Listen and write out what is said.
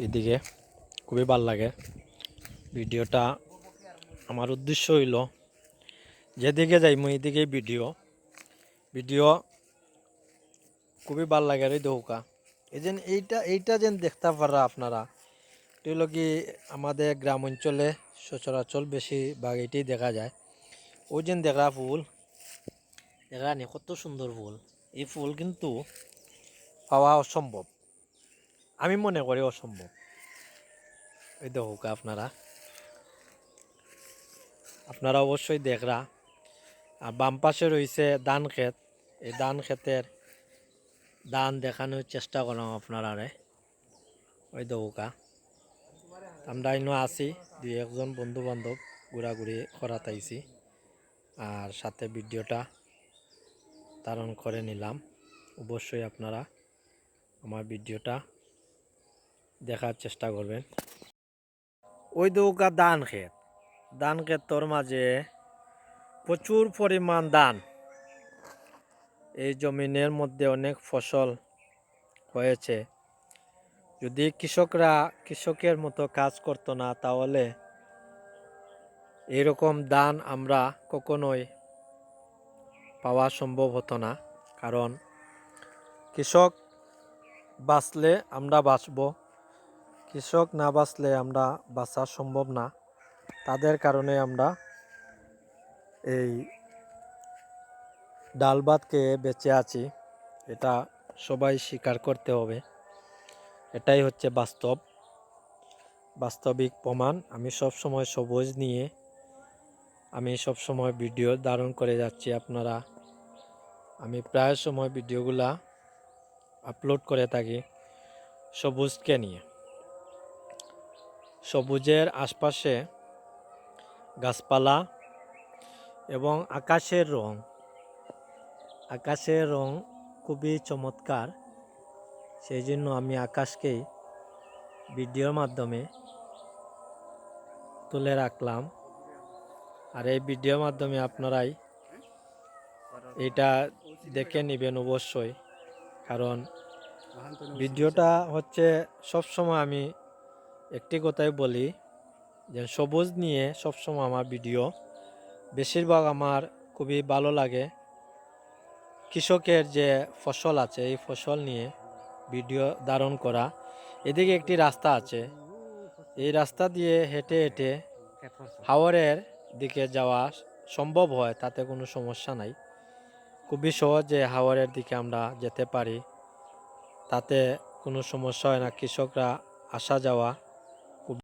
এদিকে খুবই ভাল লাগে। ভিডিওটা আমার উদ্দেশ্য হইল যেদিকে যাইমু এদিকে ভিডিও ভিডিও খুবই ভাল লাগে রে দৌকা। এই যে এইটা যেন দেখতে পারা আপনারা, এটা হলো কি আমাদের গ্রাম অঞ্চলে সচরাচর বেশিরভাগ এটাই দেখা যায়। ওই যে দেখা ফুল দেখা নি কত সুন্দর ফুল। এই ফুল কিন্তু পাওয়া অসম্ভব, আমি মনে করি অসম্ভব। এই দৌকা আপনারা অবশ্যই দেখরা। আর বাম পাশে রয়েছে ধান ক্ষেত। এই ধান ক্ষেতের ধান দেখানোর চেষ্টা করলাম আপনারা। ওই দৌকা আমরা ইনো আছি, দুই একজন বন্ধু বান্ধব ঘোরাঘুরি করাত আইছি, আর সাথে ভিডিওটা ধারণ করে নিলাম। অবশ্যই আপনারা আমার ভিডিওটা দেখার চেষ্টা করবেন। ওই দৌকা ধান ক্ষেতর মাঝে প্রচুর পরিমাণ ধান। এই জমিনের মধ্যে অনেক ফসল হয়েছে। যদি কৃষকরা কৃষকের মতো কাজ করতো না, তাহলে এরকম ধান আমরা কখনোই পাওয়া সম্ভব হতো না। কারণ কৃষক বাঁচলে আমরা বাঁচব, কৃষক না বাঁচলে আমরা বাঁচা সম্ভব না। তাদের কারণে আমরা এই ডাল ভাত খেয়ে বেঁচে আছি, এটা সবাই স্বীকার করতে হবে। এটাই হচ্ছে বাস্তবিক প্রমাণ। আমি সব সময় সবুজ নিয়ে আমি সব সময় ভিডিও ধারণ করে যাচ্ছি। আমি প্রায় সময় ভিডিওগুলা আপলোড করে থাকি সবুজকে নিয়ে। সবুজের আশপাশে গাছপালা এবং আকাশের রং খুবই চমৎকার। সেই জন্য আমি আকাশকেই ভিডিওর মাধ্যমে তুলে রাখলাম। আর এই ভিডিওর মাধ্যমে আপনারাই এটা দেখে নেবেন অবশ্যই। কারণ ভিডিওটা হচ্ছে সবসময় আমি একটি কথাই বলি যে সবুজ নিয়ে সবসময় আমার ভিডিও বেশিরভাগ আমার খুবই ভালো লাগে। কৃষকের যে ফসল আছে এই ফসল নিয়ে ভিডিও ধারণ করা। এদিকে একটি রাস্তা আছে, এই রাস্তা দিয়ে হেঁটে হেঁটে হাওরের দিকে যাওয়া সম্ভব হয়, তাতে কোনো সমস্যা নাই। খুবই সহজে হাওরের দিকে আমরা যেতে পারি, তাতে কোনো সমস্যা হয় না। কৃষকরা আসা যাওয়া